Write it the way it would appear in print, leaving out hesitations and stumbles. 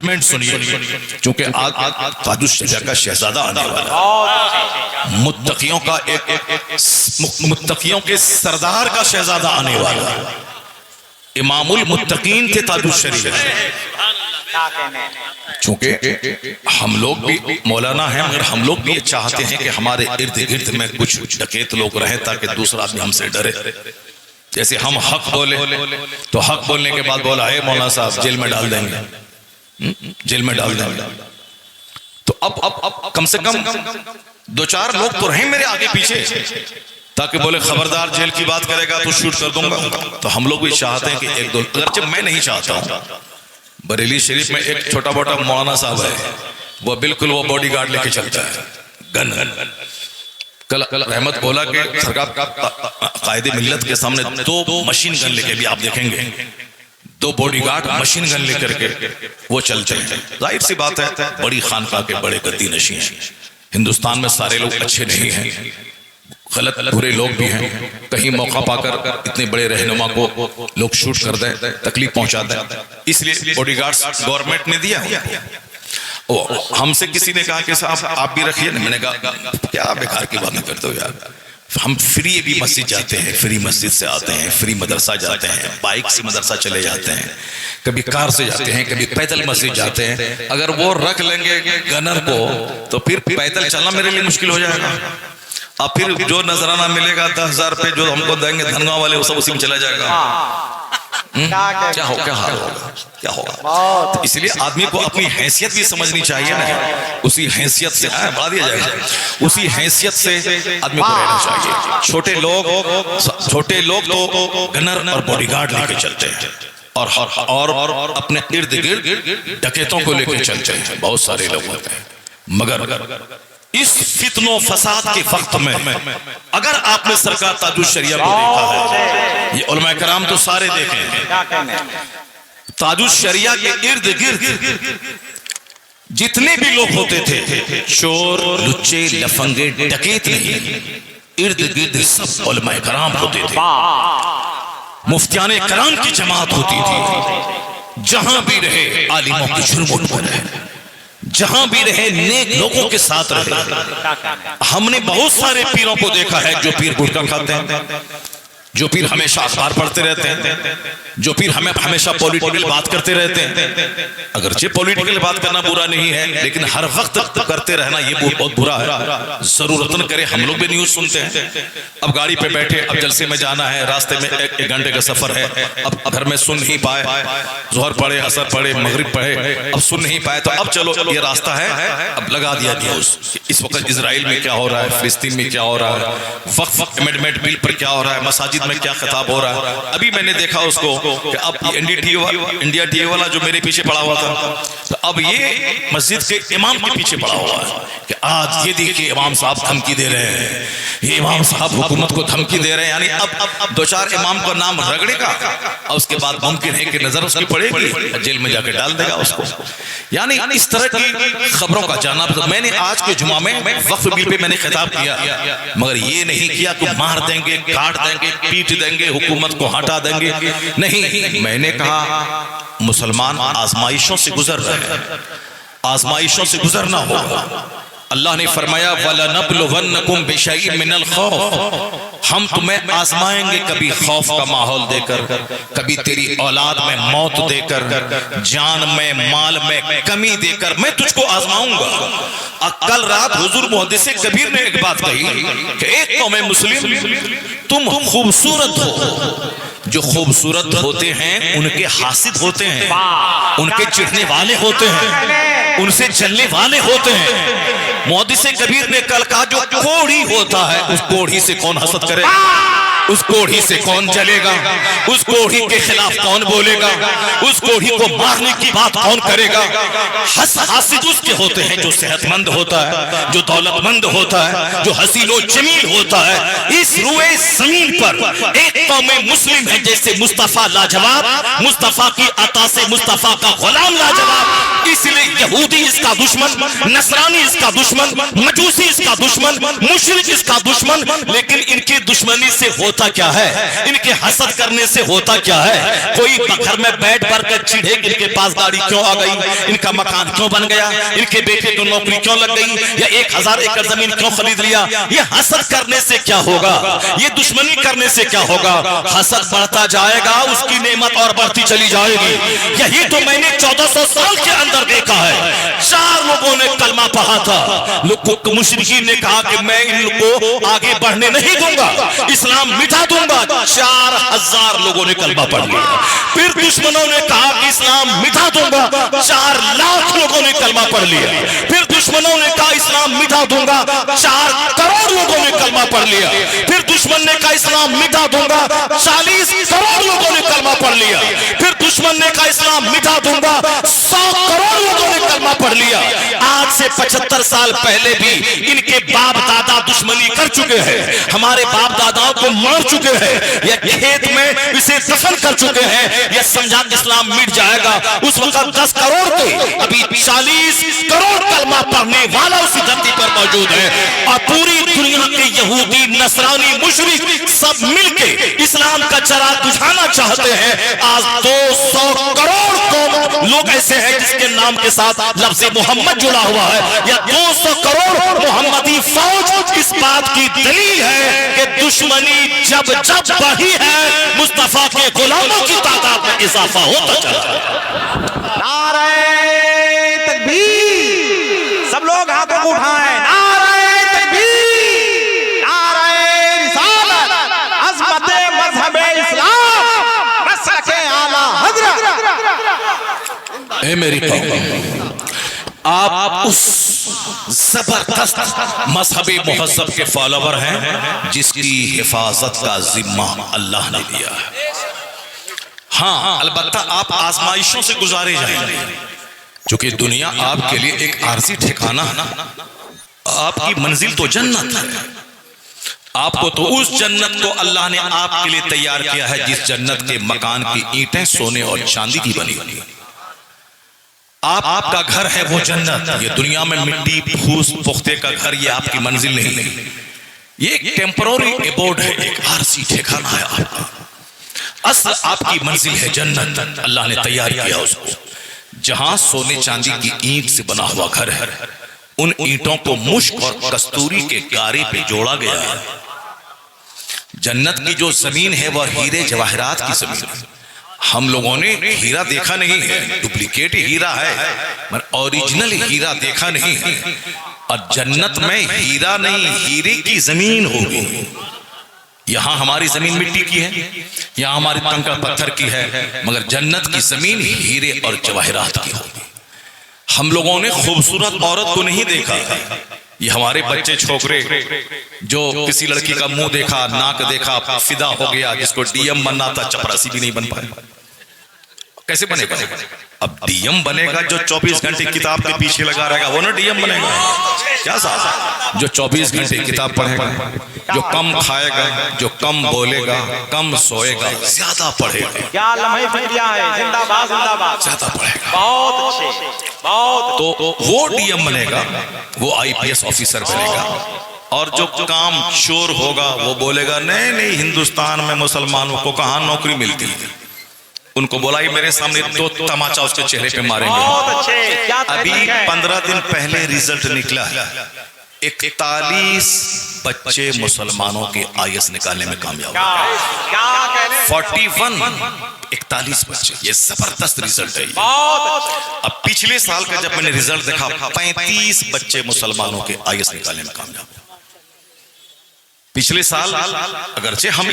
सुनिए, क्योंकि आज ताजुश शरिया का शहजादा आने वाला, मुत्तकियों का मुत्तकियों के सरदार का शहजादा आने वाला, इमामुल मुत्तकीन थे ताजुश शरिया। चूंकि हम लोग भी मौलाना हैं, मगर हम लोग भी ये चाहते हैं कि हमारे इर्द गिर्द में कुछ डकैत लोग रहें ताकि दूसरा आदमी हमसे डरे। जैसे हम हक बोले तो हक बोलने के बाद बोला है मौलाना साहब जेल में डाल देंगे, जेल में डाल देंगे। तो अब कम से कम दो चार लोग तो रहे मेरे आगे पीछे, ताकि बोले खबरदार जेल की बात करेगा तो शूट कर दूंगा। तो हम लोग भी चाहते हैं कि एक दो, अगरचे मैं नहीं चाहता हूं। बरेली शरीफ में एक छोटा मोटा मौलाना साहब है, वो बिल्कुल वो बॉडीगार्ड लेके चलता है, गन। कल रहमत बोला कि सरकार कायदे मिल्लत के सामने दो मशीन गन लेके भी आप देखेंगे, दो बॉडीगार्ड मशीन गन लेकर के वो चलते हैं। जाहिर सी बात है बड़ी खानका के बड़े गद्दी नशी हैं। हिंदुस्तान में सारे लोग अच्छे नहीं हैं, गलत बुरे लोग भी हैं। कहीं मौका पाकर इतने बड़े रहनुमा को लोग शूट कर दें, तकलीफ पहुंचा दें, इसलिए बॉडीगार्ड्स गवर्नमेंट ने दिया। हमसे किसी ने कहा कि साहब आप भी रखिए ना, मैंने कहा क्या बेकार की बातें करते हो यार, हम फ्री भी मस्जिद जाते हैं, फ्री मस्जिद से आते हैं, फ्री मदरसा जाते हैं, बाइक से मदरसा चले जाते हैं, कभी कार से जाते हैं, कभी पैदल मस्जिद जाते हैं। अगर वो रख लेंगे गनर को तो फिर पैदल चलना मेरे लिए मुश्किल हो जाएगा। अब फिर जो नजराना मिलेगा 10,000 रुपये जो हमको देंगे धनगांव वाले, वो सब उसी में चला जाएगा। क्या हाल होगा, क्या होगा। तो इसलिए आदमी को अपनी हैसियत भी समझनी चाहिए ना, उसी हैसियत से बढ़ा दिया जाएगा, उसी हैसियत से आदमी को रहना चाहिए। छोटे लोग तो गनर और बॉडीगार्ड लेके चलते हैं और अपने इर्द गिर्द डकैतों को लेके चलते हैं, बहुत सारे लोग होते हैं। मगर इस फितनो फसाद के वक्त में अगर आपने सरकार ताजुश शरिया को देखा है, ये उलमा कराम तो सारे देखे हैं, ताजुश शरिया के इर्द गिर्द जितने भी लोग होते थे, चोर लुच्चे लफंगे डकैत नहीं, इर्द गिर्द सब उलमा कराम होते थे, मुफ्तियाने कराम की जमात होती थी। जहां भी रहे आलिमों की जुर्म पर रहे, जहां भी रहे नेक लोगों के साथ रहे। हमने बहुत सारे पीरों को देखा है जो पीर गुटखा खाते हैं, जो पीर हमेशा अखबार पढ़ते रहते हैं, जो पीर हमें हमेशा पॉलिटिकल बात करते रहते हैं। अगरचे पॉलिटिकल बात करना बुरा नहीं है, लेकिन हर वक्त करते रहना ये बहुत बुरा है। जरूरतन करे हम लोग भी न्यूज सुनते हैं, अब गाड़ी पे बैठे, अब जलसे में जाना है, रास्ते में एक घंटे का सफर है, अब घर में सुन नहीं पाए, जोहर पढ़े, असर पढ़े, मगरिब पढ़े, अब सुन नहीं पाए, तो अब चलो ये रास्ता है, अब लगा दिया न्यूज। इस वक्त इजराइल में क्या हो रहा है, फिलिस्तीन में क्या हो रहा है, वक्फ अमेंडमेंट बिल पर क्या हो रहा है, मसाजिद में क्या खिताब हो रहा है। अभी मैंने देखा उसको कि अब इंडिया टीवी वाला जो मेरे पीछे पड़ा हुआ था, तो अब ये मस्जिद के इमाम के पीछे पड़ा हुआ है कि आज ये देखिए इमाम साहब धमकी दे रहे हैं, ये इमाम साहब हुकूमत को धमकी दे रहे हैं। यानी अब दो चार इमाम का नाम रगड़ेगा और उसके बाद मुमकिन है कि नजर उसकी पड़ेगी, जेल में जाकर डाल देगा उसको। यानी इस तरह की खबरों का जाना। तो मैंने आज के जुमा में वक्फ बिल पे मैंने खिताब किया, मगर ये नहीं किया कि मार देंगे, काट देंगे, पीट देंगे, हुकूमत को हटा देंगे, नहीं। मैंने कहा मुसलमान आजमाइशों से गुजर रहे हैं, आजमाइशों से गुजरना होगा। अल्लाह ने फरमाया वलनब्लुवन्नकुम बिशैइन मिनल खौफ, हम तुम्हें आजमाएंगे, कभी खौफ का माहौल देकर, कभी तेरी औलाद में मौत देकर, जान में माल में कमी देकर मैं तुझको आजमाऊंगा। कल रात हुजूर मुहद्दिस कबीर ने एक बात कही कि एक कौम मुस्लिम तुम खूबसूरत हो, जो खूबसूरत होते हैं उनके हासिद होते हैं, उनके चिढ़ने वाले होते हैं, उनसे चलने वाले होते हैं। मुहद्दिस कबीर ने कल कहा जो कोढ़ी होता है उस कोढ़ी से कौन हसद करे, उस कोढ़ी से कौन चलेगा, उस कोढ़ी के खिलाफ कौन बोलेगा, उस कोढ़ी को मारने की बात कौन करेगा। हासिद उसके होते हैं जो सेहतमंद होता है, जो दौलतमंद होता है, जो हसीनो जमील होता है। इस रुए जमीन पर एक कौम मुस्लिम है जैसे मुस्तफा लाजवाब, मुस्तफा की अता से मुस्तफा का गुलाम लाजवाब। इसलिए यहूदी इसका दुश्मन, नसरानी इसका दुश्मन, मजूसी इसका दुश्मन, मुशरिक इसका दुश्मन। लेकिन इनकी दुश्मनी से होता क्या है, इनके हसद करने से होता क्या है? कोई घर में बैठ भर कर चिढ़े कि इनके पास गाड़ी क्यों आ गई, इनका मकान क्यों बन गया, इनके बेटे को नौकरी क्यों लग गई, या 1000 एकड़ जमीन क्यों खरीद लिया। ये हसद करने से क्या होगा, ये दुश्मनी करने से क्या होगा? हसद बढ़ता जाएगा, उसकी नेमत और बढ़ती चली जाएगी। यही तो मैंने 1400 साल के अंदर देखा है। 4 लोगों ने कलमा पढ़ा था, मुशरिकीन ने कहा कि मैं इनको आगे बढ़ने नहीं दूंगा, इस्लाम मिटा दूंगा। 4000 लोगों ने कलमा पढ़ लिया। फिर दुश्मनों ने कहा कि इस्लाम मिटा दूंगा, 4 लाख लोगों ने कलमा पढ़ लिया। फिर दुश्मनों ने कहा इस्लाम मिटा दूंगा, 4 करोड़ लोगों ने कलमा पढ़ लिया। फिर दुश्मन ने कहा इस्लाम मिटा दूंगा, 40 करोड़ लोगों ने कलमा पढ़ लिया। फिर दुश्मन ने कहा इस्लाम मिटा दूंगा, 100 करोड़ लोगों ने कलमा पढ़ लिया। आज से 75 साल पहले भी इनके बाप दादा दुश्मनी कर चुके हैं, हमारे बाप दादाओं को मार चुके हैं, या खेत में इसे दफन कर चुके हैं, या समझा इस्लाम मिट जाएगा। उस वक्त 10 करोड़ थे, अभी 40 करोड़ कलमा पढ़ने वाला उसी धरती पर मौजूद है। और पूरी दुनिया के यहूदी, नसरानी, मुशरिक सब मिलके इस्लाम का चराग बुझाना चाहते हैं। आज 200 करोड़ लोग ऐसे हैं जिसके नाम के साथ लफ्ज़ मोहम्मद जुड़ा हुआ है, या 200 करोड़ मोहम्मदी फौज इस बात की दलील है कि दुश्मनी जब जब बढ़ी है, मुस्तफा के गुलामों की तादाद में इजाफा होता चला है। नारे तकबीर, सब लोग हाथों को उठाएं। नारे तकबीर, नारे रिसालत, अज़मते मज़हबे इस्लाम, मसलके आला हज़रत। ए मेरी कौम, आप उस जबरदस्त मजहबी मुहज़्ज़ब के फॉलोवर हैं जिसकी हिफाजत का जिम्मा अल्लाह ने दिया है। हाँ, अलबत्ता आप आजमाइशों से गुजारे जाएंगे, क्योंकि दुनिया आपके लिए एक आरजी ठिकाना है। आपकी मंजिल तो जन्नत है। आपको तो उस जन्नत को अल्लाह ने आपके लिए तैयार किया है जिस जन्नत के मकान की ईंटें सोने और चांदी की बनी हुई। आपका घर है वो जन्नत। ये दुनिया में मिट्टी फूस पुख्ते का घर ये आपकी मंजिल नहीं, ये एक टेम्पररी एबोर्ड है, एक आरजी ठिकाना है आपका। असल आपकी मंजिल है जन्नत। अल्लाह ने तैयार किया उसको, जहां सोने चांदी की ईंट से बना हुआ घर है। उन ईंटों को मुश्क और कस्तूरी के गारे पे जोड़ा गया है। जन्नत की जो जमीन है वह हीरे जवाहरात की जमीन है। हम लोगों ने हीरा देखा नहीं है, डुप्लीकेट हीरा है, मगर ओरिजिनल हीरा देखा नहीं है। और जन्नत में हीरा नहीं, हीरे की जमीन होगी। यहाँ हमारी जमीन मिट्टी की है, यहाँ हमारी कंकड़ पत्थर की है, मगर जन्नत की जमीन हीरे और जवाहरात की होगी। हम लोगों ने खूबसूरत औरत को नहीं देखा, ये हमारे बच्चे छोकरे जो किसी लड़की का मुंह देखा, नाक देखा, फिदा हो गया, जिसको डीएम बनना था, चपरासी भी नहीं बन पाए। कैसे बनेगा? अब डीएम बनेगा जो 24 घंटे किताब के पीछे लगा रहेगा, वो ना डीएम बनेगा। क्या साहब, जो 24 घंटे किताब पढ़ेगा, जो कम खाएगा, जो कम बोलेगा, कम सोएगा, ज्यादा पढ़ेगा। क्या लम्हे फिक्रिया है, जिंदाबाद जिंदाबाद, ज्यादा पढ़ेगा, बहुत अच्छे, बहुत। तो वो डीएम बनेगा, वो आईपीएस ऑफिसर बनेगा। और जो काम चोर होगा वो बोलेगा नहीं नहीं, हिंदुस्तान में मुसलमानों को कहाँ नौकरी मिलती है। उनको बोला ही मेरे सामने 2 तमाचा उसके चेहरे पे मारेंगे। बहुत अच्छे। क्या अभी 15 दिन पहले रिजल्ट निकला है, 41 बच्चे मुसलमानों के आईएएस निकालने में कामयाब हुए। क्या कह रहे हैं? 41 बच्चे, ये जबरदस्त रिजल्ट है। बहुत। अब पिछले साल का जब मैंने रिजल्ट देखा, 35 बच्चे मुसलमानों के आईएएस निकालने में कामयाब। पिछले साल अगरचे हम